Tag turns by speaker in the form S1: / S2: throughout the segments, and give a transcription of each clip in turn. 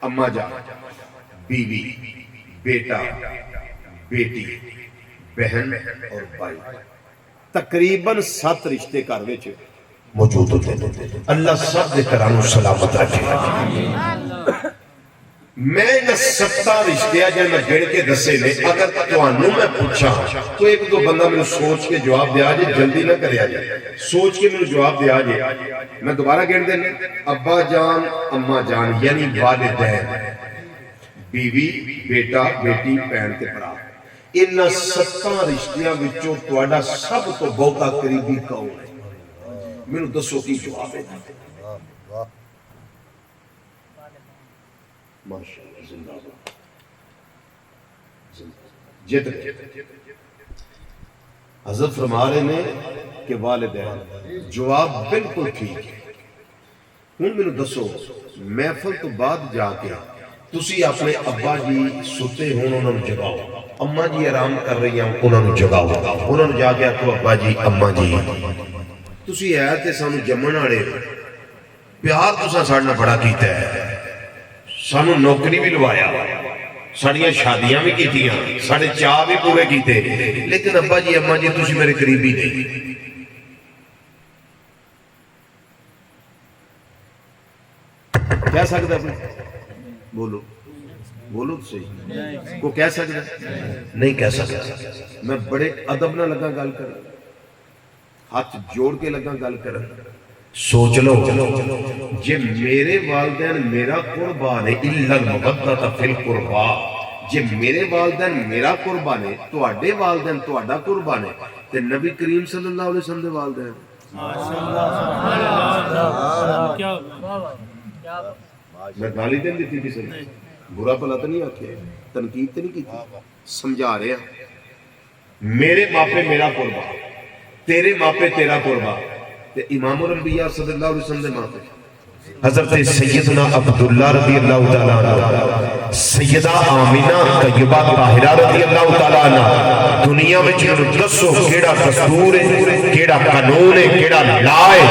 S1: اما جان، بیوی، بیٹا، بیٹی، بہن اور بھائی، تقریباً 7 رشتے گھر وچ موجود ہوتے ہیں۔ اللہ سب دے گھراں نوں سلامت رکھے۔ میں نہ 7 رشتے جن میں گڑ کے دسے نے، اگر تانوں میں پوچھا تو ایک دو بندہ میں سوچ کے جواب دیا جائے، جلدی نہ کریا جائے، سوچ کے میں جواب دیا جائے۔ میں دوبارہ گن دینا، ابا جان، اما جان یعنی والدین، بیوی، بیٹا، بیٹی، بہن تے بھرا، ان 7 رشتیاں وچوں تہاڈا سب تو بہتا قریبی کون ہے؟ مینوں دسو کی جواب ہے؟ ماشاءاللہ، زندہ باد، جت گئے۔ حضرت فرما رہے نے کہ والدین، جواب بالکل ٹھیک ہے۔ ہن مینوں دسو، محفل تو بعد جا کے تسی اپنے ابا جی ستے ہون انہاں نوں جگاؤ، اما جی آرام کر رہی ہیں انہاں نوں جگاؤ، انہاں نوں جا کے آکھو ابا جی، اما جی، تسی ہے تے سانوں جمن والے، پیار تساں ساڈے نال بڑا کیتا ہے، سانوں نوکری بھی لوایا، ساڑیاں شادیاں بھی کیتیاں، ساڑے چاہ بھی پورے کیتے، لیکن ابا جی، اما جی تسی میرے قریبی نہیں۔ کہہ سکتا ہے؟ بولو بولو تو صحیح، کو کہہ سکتا ہے؟ نہیں کہہ سکتا۔ میں بڑے ادب نہ لگا گل کر، ہاتھ جوڑ کے لگا گل کر، سوچ لو جے میرے والدین میرا قربا نے، الا المودۃ فی القربا، جے میرے والدین میرا قربا نے، تواڈے والدین تواڈا قربا نے، تے نبی کریم صلی اللہ علیہ وسلم دے والدین، میں گالی دین دیتی تھی، صحیح برا بھلا تو نہیں آکھیا، تنقید تو نہیں کی تھی، سمجھا رہے ہیں۔ میرے ماپے میرا قربا، تیرے ماپے تیرا قربا، تے امام الانبیاء صلی اللہ علیہ وسلم دے ماپے حضرت سیدنا عبداللہ رضی اللہ تعالیٰ عنہ، سیدہ آمینہ طیبہ طاہرہ رضی اللہ تعالیٰ عنہ، دنیا میں جنہوں دسو کیڑا دستور ہے، کیڑا قانون ہے، کیڑا لا ہے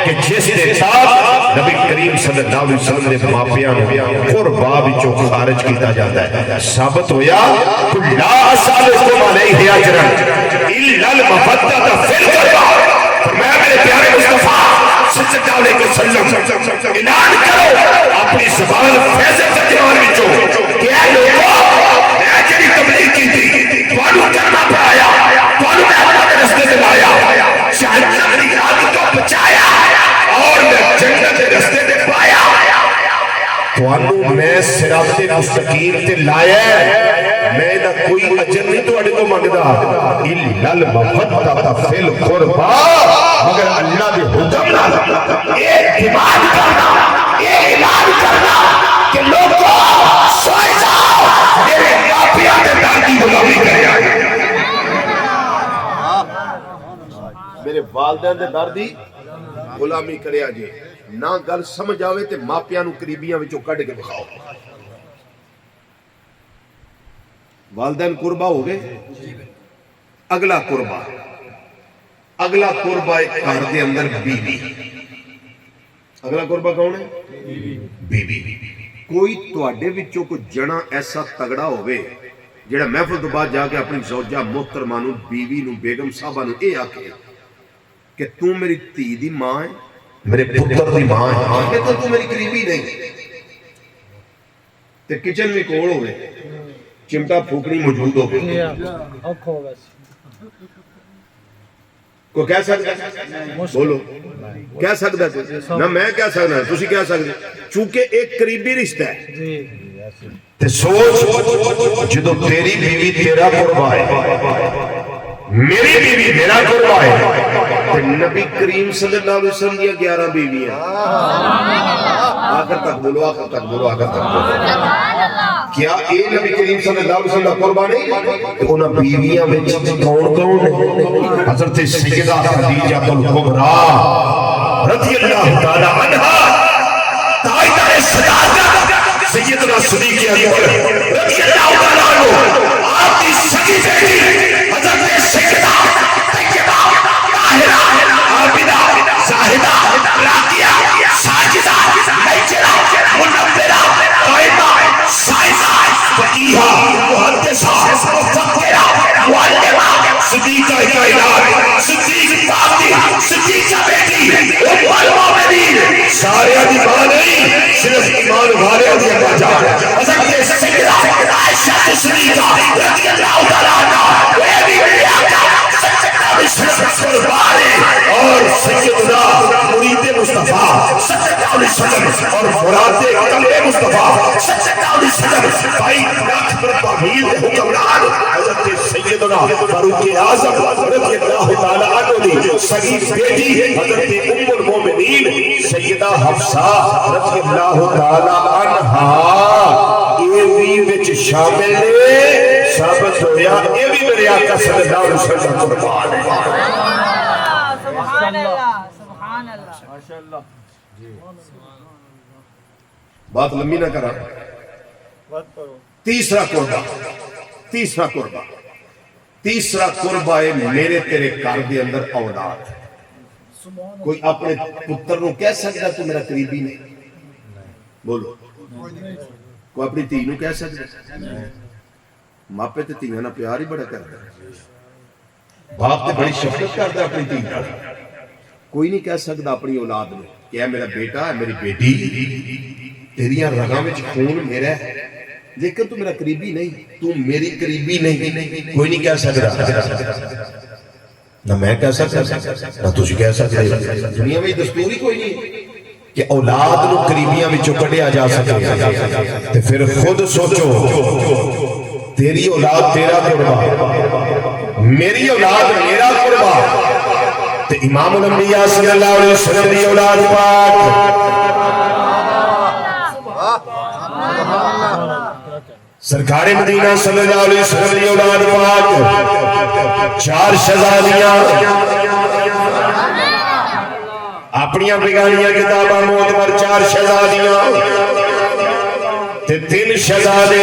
S1: کہ جس دے ساتھ نبی کریم صلی اللہ علیہ وسلم نے ماپیاں قربا بچوں خارج کیتا جاتا ہے۔ ثابت ہویا قُلْ لَا أَسْأَلُكُمْ عَلَيْهِ أَجْرًا إِلَّا الْمَوَدَّةَ فِي الْقُرْبَى، فرمایا میرے پیارے مصطفیٰ صلی اللہ علیہ وسلم اعلان کرو اپنی زبان فیض فتیان بچوں کہ اے لوگوں، میں جڑی تبلیغ کی تھی، توانوں کرنا پڑایا، توانوں میں اللہ کے رستے سے لایا، جہنم کی آگ کو بچایا اور میں جنت کے رستے سے پایا، توانوں میں صراط مستقیم تے لایا، میں نہ کوئی اجر نہیں تو اڑے تو مانگدا، الا المودۃ فی القربى، مگر اللہ دے حکم نال ایک دماغ کرنا، ایک اعلان کرنا کہ لوگوں سوئے جاؤ، میرے ماپیاں دے در دی غلامی کرے آئے، میرے والدین دے در دی غلامی کرے آجے، نہ گل سمجھ آوے تے ماپیاں نو قریبیاں وچوں کڈ کے بکھاؤ۔ والدین قربا ہو گئے، اگلا قربا، اگلا قربا ایک گھر دے اندر بیوی، اگلا قربا کون ہے؟ بیوی۔ کوئی تواڈے وچوں کوئی جنا ایسا تگڑا ہوئے جڑا محفل تو بعد جا کے اپنی زوجہ محترمہ نو، بیوی نو، بیگم صاحبہ نو اے آکھے کہ تو میری دھی دی ماں ہے، میرے پتر دی ماں ہے، کہ تو میری قریبی نہیں، تے کچن میں کول ہوئے، چمٹا پھوکنی موجود ہو گئی، کوئی کہہ سکتا ہے؟ بولو کہہ سکتا ہے؟ نہ میں کہہ سکتا ہے، تسی کہہ سکتے، چونکہ ایک قریبی رشتہ ہے۔ تے سوچ جدو تیری بیوی تیرا قربا ہے، میری بیوی میرا قربا ہے، تے نبی کریم صلی اللہ علیہ وسلم دیا 11 بیویاں، آخر تک بولو، آخر تک بولو، آخر تک بولو، کیا اے نبی کریم صلی اللہ علیہ وسلم قربا نہیں؟ تو انہاں بیویاں میں کون کون ہیں؟ حضرت سیدہ خدیجہ الکبریٰ رضی اللہ تعالی عنہا، تاجدار صداقت سیدنا صدیق اکبر رضی اللہ تعالی عنہ، آپ کی سگی بیٹی حضرت سیدہ طیبہ طاہرہ عابدہ زاہدہ راقیہ ساجدہ نیچرہ منورہ طیبہ فقیہہ محدثہ مفکرہ معلمہ صدیقہ کائنات صدیق باقی صدیقہ بیٹی ام المومنین سارے دی ماں نہیں صرف ایمان والے دی اما جان حضرت سیدہ عائشہ صدیقہ رضی اللہ تعالیٰ عنہ وہ بھی میری آقا اور سیدنا مرید مصطفیٰ صلی اللہ علیہ وسلم اور مراد قلب مصطفیٰ صلی اللہ علیہ وسلم بھائی لاکھ مرتبہ میر حکمران حضرت سیدنا فاروق اعظم رضی اللہ تعالیٰ عنہ دی سگی بیٹی حضرت ام المومنین سیدہ حفصہ رضی اللہ تعالیٰ عنہا یہ بھی وچ شامل نے ثابت ہویا یہ بھی میرے آقا صلی اللہ علیہ وسلم قربان ہے
S2: سبحان اللہ سبحان اللہ ماشاءاللہ
S1: بات لمبی نہ کرا تیسرا قربہ ہے میرے تیرے گھر دے اندر اولاد کوئی اپنے پتر نو کہہ سکتا تو میرا قریبی نہیں بولو کوئی اپنی تھی نو کہہ سکتا ماپے تے تیاں نہ پیار ہی بڑا کرتا ہے باپ تے بڑی شفقت کرتا ہے اپنی تھی کوئی نہیں کہہ سکتا اپنی اولاد میں کہ اے میرا بیٹا ہے میری بیٹی تیریاں رگاں وچ خون میرا ہے لیکن تو میرا قریبی نہیں تو میری قریبی نہیں کوئی نہیں کہہ سکتا نہ میں کہہ سکتا نہ تجھ کہہ سکتا دنیا میں دستور ہی کوئی نہیں کہ اولاد نو قریبیاں وچوں کڈیا جا سکے تے پھر خود سوچو تیری اولاد تیرا قربہ میری اولاد میرا قربہ تے امام الانبیاء صلی اللہ علیہ وسلم دی اولاد پاک سرکار مدینہ صلی اللہ علیہ وسلم دی اولاد پاک 4 شہزادیاں اپنیاں بگانیاں کتاباں معتبر 4 شہزادیاں تے 3 شہزادے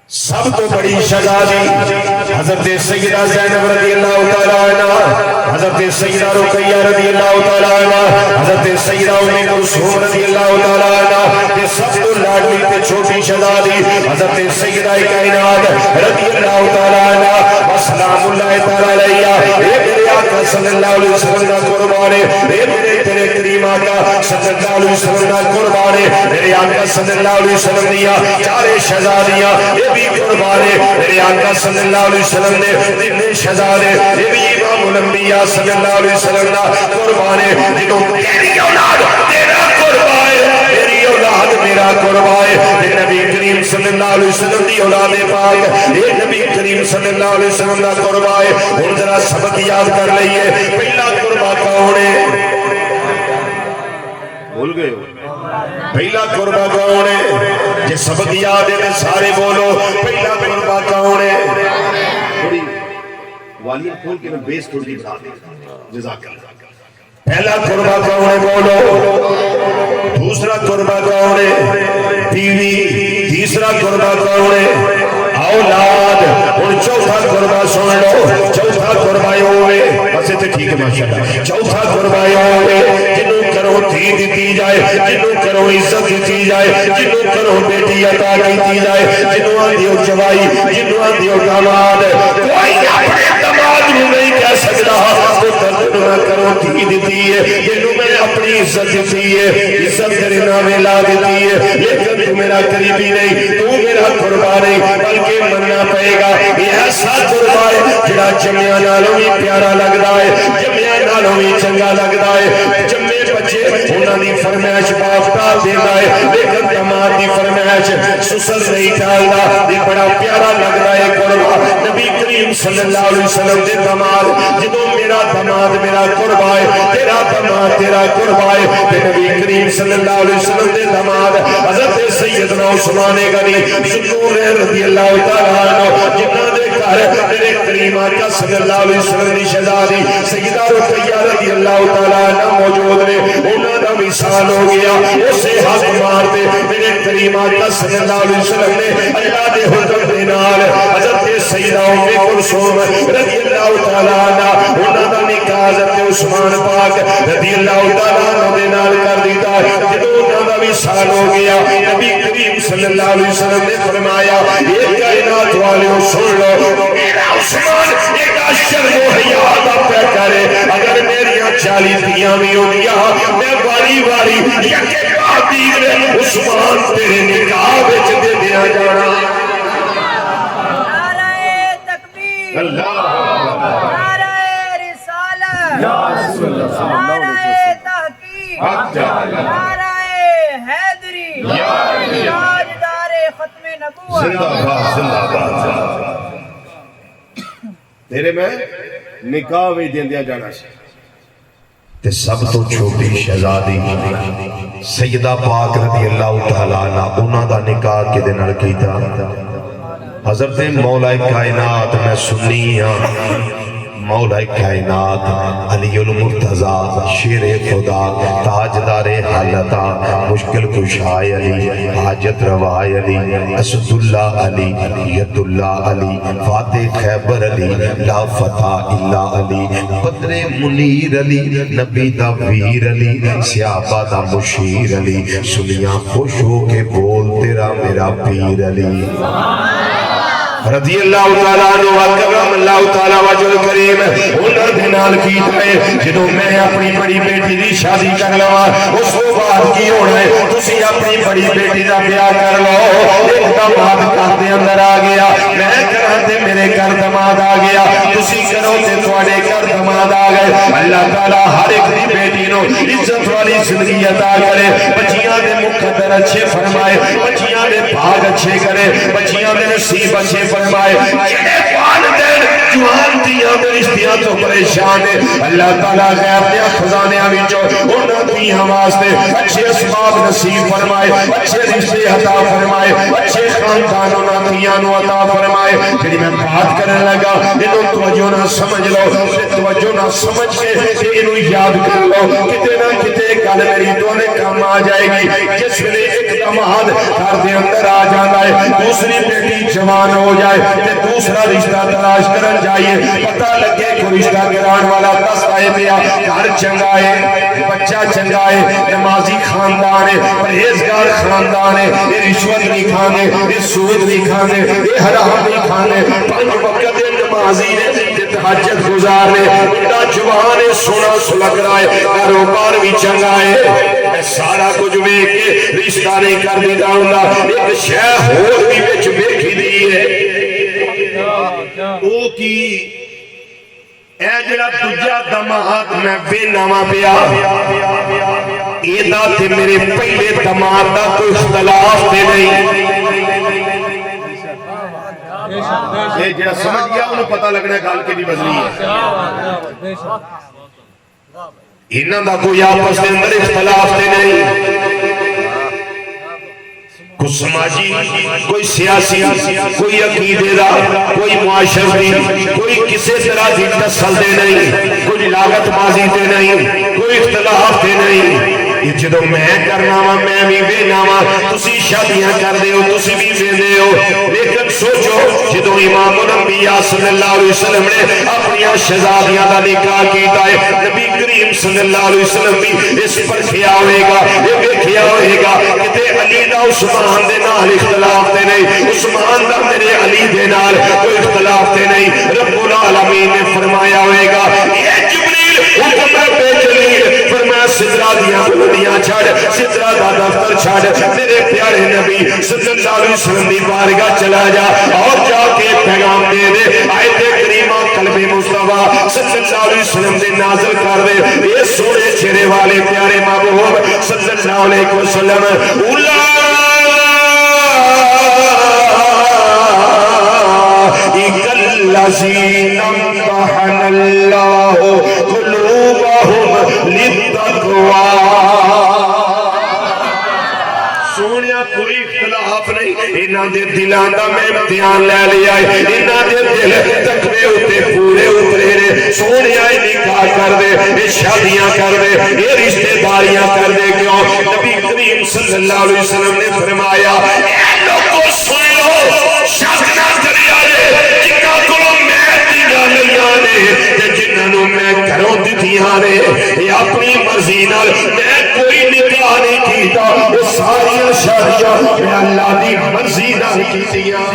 S1: سب تو بڑی شہزادی حضرت سیدہ زینب رضی اللہ تعالیٰ عنہ حضرت سیدہ رقیہ رضی اللہ تعالیٰ عنہ حضرت سیدہ ام کلثوم رضی اللہ تعالیٰ عنہ تے سب تو لاڈلی تے چھوٹی شہزادی حضرت سیدہ کائنات رضی اللہ تعالیٰ عنہ وسلام اللہ تعالیٰ علیہ اے میرے آقا صلی اللہ علیہ وسلم کا قربان اے میرے تیرے کریم آقا صلی اللہ علیہ وسلم کا قربان میرے آقا صلی اللہ علیہ وسلم دیا 4 شہزادیاں یہ بھی قربان میرے آقا صلی اللہ علیہ وسلم نے 3 شہزادے یہ بھی امام الانبیاء صلی اللہ علیہ وسلم کا قربان جنہوں تیری اولاد تیرا قربان میری اولاد میرا قربان یہ نبی کریم صلی اللہ علیہ وسلم دی اولاد پاک یہ نبی کریم صلی اللہ علیہ وسلم کا قربان اور ذرا سبق یاد کر لئیے پہلا قربان کون ہے بھول گئے ہو پہلا قربہ کون ہے جے سبق یاد ہے سارے بولو پہلا قربہ کون ہے تھوڑی والیاں کھول کے میں بیس تھوڑی بتا دیں جزاک اللہ پہلا قربہ کون ہے بولو دوسرا قربہ کون ہے بیوی تیسرا قربہ کون ہے اولاد اور چوتھا قربہ سن لو چوتھا قربہ ہوئے بس تے ٹھیک ہے ماشاءاللہ چوتھا قربہ ہوئے جنوں کرو دھی دیتی جائے جنوں کرو عزت دیتی جائے جنوں کرو بیٹی عطا کی جائے جنوں آندیو جوائی جنوں آندیو داماد کوئی اپنے داماد میں نہیں کہہ سکتا تو ترجمہ کرو دھی دیتی ہے جنوں میں اپنی عزت دیتی ہے عزت تیرے نامے لا دیتی ہے لیکن تو میرا قریبی نہیں تو میرا قربہ نہیں بلکہ مننا پڑے گا یہ ایسا قربہ ہے جڑا جمعہ نالوں بھی پیارا لگتا ہے جمعہ نالوں بھی چنگا لگتا ہے جمعے بچے انہوں نے فرمائش باپ ٹال دینا ہے لیکن دماد دی فرمائش سسل نہیں ٹالنا یہ بڑا پیارا لگتا ہے قربہ نبی کریم صلی اللہ علیہ وسلم دے دماد جدوں میرا دماد میرا قربہ ہے تیرا دماد تیرا قربہ ہے تے نبی کریم صلی اللہ علیہ وسلم دے دماد حضرت سیدنا عثمان غنی ذوالنور رضی اللہ تعالیٰ عنہ جنہاں دے گھر میرے کریم آقا صلی اللہ علیہ وسلم دی شہزادی سیدہ رقیہ رضی اللہ تعالیٰ عنہ موجود نے انہاں دا وصال ہو گیا اسے حق مار دے میرے کریم آقا صلی اللہ علیہ وسلم نے اللہ دے حکم دے نال حضرت سیدہ ام کلثوم رضی اللہ تعالیٰ عنہ انہاں دا نکاح حضرت عثمان پاک رضی اللہ تعالیٰ عنہ دے نال کر دیتا جدوں انہاں دا سال ہو گیا. نبی کریم صلی اللہ علیہ وسلم نے فرمایا یہ کائنات والوں سن لو میرا عثمان ایک شرم و حیا دا پہ کرے. اگر میریاں 40 دیاں بھی ہوندیاں میں واری واری یکے بعد دیگرے عثمان تیرے نکاح وچ دے دیا جانا.
S2: نعرہ تکبیر،
S1: اللہ
S2: نعرہ رسالت، نعرہ تحقیق، نعرہ حیدری، تاجدار ختم نبوت.
S1: زندہ باد زندہ باد. تیرے میں نکاح بھی دیندیا جانا سی. تے سب تو چھوٹی شہزادی سیدہ پاک رضی اللہ تعالیٰ عنہ انہاں دا نکاح کدے نال کیتا؟ حضرت مولا کائنات میں سنی ہاں مولا کائنات علی المرتضی شیر خدا تاجدار حالتا مشکل کشائے علی حاجت روائے علی اسد اللہ علی ید اللہ علی فاتح خیبر علی لا فتح الا علی بدر منیر علی نبی دا ویر علی سیابہ دا مشیر علی سنیاں خوش ہو کے بول تیرا میرا پیر علی رضی اللہ تعالیٰ عنہ وکرم اللہ تعالیٰ وجہ کریم. انہاں دے نال کی ہے جدوں میں اپنی بڑی بیٹی دی شادی کر لواں اس کو بعد کی ہونا ہے تسی اپنی بڑی بیٹی دا بیاہ کر لو. ایک دماد گھر دے اندر آ گیا میں کراں تے میرے گھر دماد آ گیا تسی کرو تے تواڈے گھر دماد آ گئے. اللہ تعالیٰ ہر ایک دی بیٹی نو عزت والی زندگی عطا کرے. بچیاں دے مقدر اچھے فرمائے بچیاں دے بھاگ اچھے کرے بچیاں دے نصیب اچھے فرمائے. جنہیں والدین جوان دیاں دے رشتیاں تو پریشان ہے اللہ تعالیٰ غیب دے خزانیاں وچوں انہاں دیاں واسطے اچھے اسباب نصیب فرمائے اچھے رشتے عطا فرمائے اچھے خاندان انہاں دیاں نو عطا فرمائے. جڑی میں بات کرنے لگا انہوں توجہ نہ سمجھ لو توجہ نہ سمجھ کے انہوں یاد کر لو کتے نہ کتے گل میری دونے کام آ جائے گی. جس ویلے ایک دماد گھر دے اندر آ جاتا ہے دوسری بیٹی جوان ہو جائے تے دوسرا رشتہ تلاش کرن جائیے پتہ لگے کوئی رشتہ کران والا دستا ہے پیا گھر چنگا ہے بچہ چنگا ہے نمازی خاندان ہے پرہیزگار خاندان ہے یہ رشوت نہیں کھانے یہ سود نہیں کھانے یہ حرام نہیں کھانے 5 وقت نمازی نے تہجد گزارنے بڑا جوان ہے سونا سلگ رہا ہے کاروبار بھی چنگا ہے سارا کچھ ویکھ کے رشتہ نہیں کر دیتا ہوں ایک شے ہور بھی وچ ویکھی دی ہے او کی اے جڑا دوجا دماد میں بے نامہ پیا ایدہ تے میرے پہلے دماد دا کوئی اختلاف تے نہیں. یہ جڑا سمجھ گیا انہوں پتہ لگنا گال کے بھی بدلی ہے انہاں دا کوئی آپس دے اندر اختلاف تے نہیں. کوئی سماجی کوئی سیاسی کوئی عقیدے دا کوئی معاشرتی کوئی کسی طرح دی نسل دے نہیں کوئی لاگت بازی دے نہیں کوئی اختلاف دے نہیں. یہ جدو میں کرنا وا میں بھی وینا وا تسی شادیاں کر دے ہو تسی بھی ویندے ہو لیکن سوچو جدو امام الانبیاء صلی اللہ علیہ وسلم نے اپنی شہزادیاں دا نکاح کیتا ہے نبی کریم صلی اللہ علیہ وسلم بھی اس پر کیا ہوئے گا یہ دیکھیا ہوئے گا کہ علی دا عثمان دے نال اختلاف دے نہیں عثمان دا میرے علی دے نال کوئی اختلاف دے نہیں. رب العالمین نے فرمایا ہوئے گا یہ جبریل حکم پہ جلیل فرمایا سدرہ دیاں بلندیاں چھاڑ سدرہ دا دفتر چھاڑ میرے پیارے نبی صلی اللہ علیہ وسلم دی بارگاہ چلا جا اور جا کے پیغام دے دے آیت کریمہ قلب مصطفیٰ صلی اللہ علیہ وسلم دے نازل کر دے یہ سونے چہرے والے پیارے محبوب صلی اللہ علیہ وسلم الذین امتحن اللہ قلوبہم للتقوی. سونیا کوئی اختلاف نہیں انہاں دے دلاں دا میں امتحان لے لیا ہے انہاں دے دل تقوی اتے پورے اترے نے. سونیا نکاح کر دے یہ شادیاں کر دے یہ رشتہ داریاں کر دے کیوں نبی کریم صلی اللہ علیہ وسلم نے فرمایا اے لوگوں سن لو شک نہ کریا جے جنہاں کولوں میں دیاں لئیاں نے جنہاں نوں میں گھروں دتیاں نے اپنی مرضی نال میں کوئی نکاح اللہ نے کیتا یہ ساری شادیاں میں اللہ دی مرضی نال کیتیاں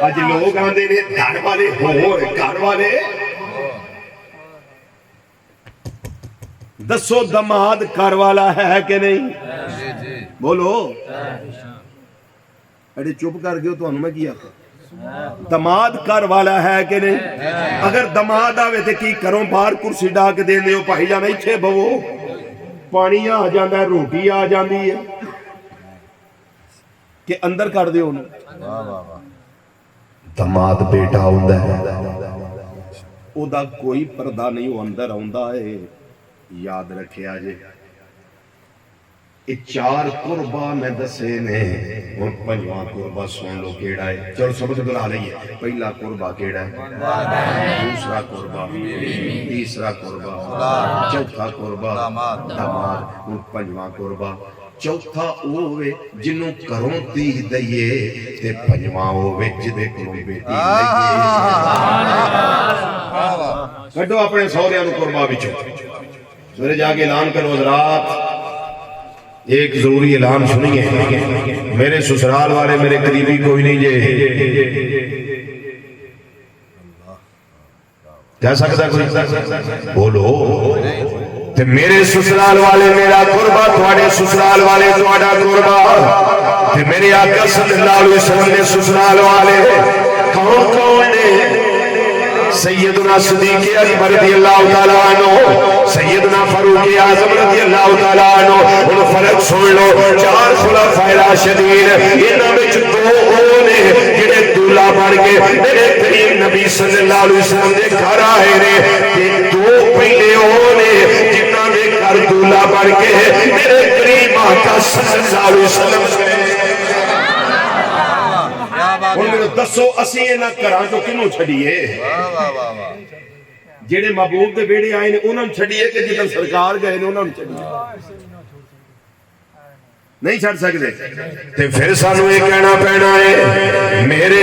S1: اج لوگ آندے نے گھر والے ہور گھر والے دسو دماد گھر والا ہے کہ نہیں بولو اڑے چپ کر گئے تو میں کیا دماد گھر والا ہے کہ نہیں اگر دماد آوے تے کی کرو باہر کرسی ڈا کے دے دیو بھائی جان ایتھے بہو پانی آ جاندا ہے روٹی آ جاندی ہے کہ اندر کر دیو دماد بیٹا ہوندا ہے او دا کوئی پردہ نہیں وہ اندر آوندا ہے یاد رکھیا جے یہ 4 قربہ میں دسے نے اور 5واں قربہ سن لو کیڑا ہے چلو سمجھ دلا لئیے پہلا قربہ کیڑا ہے دوسرا قربہ تیسرا قربہ چوتھا قربہ دماد اور 5واں قربہ چوتھا ہوئے جنوں کروں تی دئیے تے 5واں ہوئے جدے کروں بیٹی دئیے کٹو اپنے سوریاں نو قربہ بچو میرے جا کے اعلان کرو حضرات ایک ضروری اعلان سنیے میرے سسرال والے میرے قریبی کوئی نہیں جے کہہ سکتا کوئی بولو تے میرے سسرال والے میرا قربہ تھوڑے سسرال والے تھوڑا قربہ تے میرے آقا صلی اللہ علیہ وسلم نے سسرال والے کون کون نے سیدنا صدیق اکبر رضی اللہ تعالیٰ عنہ سیدنا فاروق اعظم رضی اللہ تعالیٰ عنہ ان فرق سن لو 4 خلفائے راشدین انہاں وچ 2 نے جڑے دولہا بن کے میرے کریم نبی صلی اللہ علیہ وسلم دے گھر آئے نے تے 2 پہلے او نے جنہاں دے گھر دولہا بن کے میرے کریم آقا صلی اللہ علیہ وسلم اور میرے دسو اسی انہاں گھراں چوں کینوں چھڈیے جڑے محبوب دے بیڑے آئے نے انہاں نوں چھڈیے کہ جدوں سرکار گئے نے انہاں نوں چھڈیے نہیں چھڈ سکدے تے پھر سانوں یہ کہنا پینا ہے میرے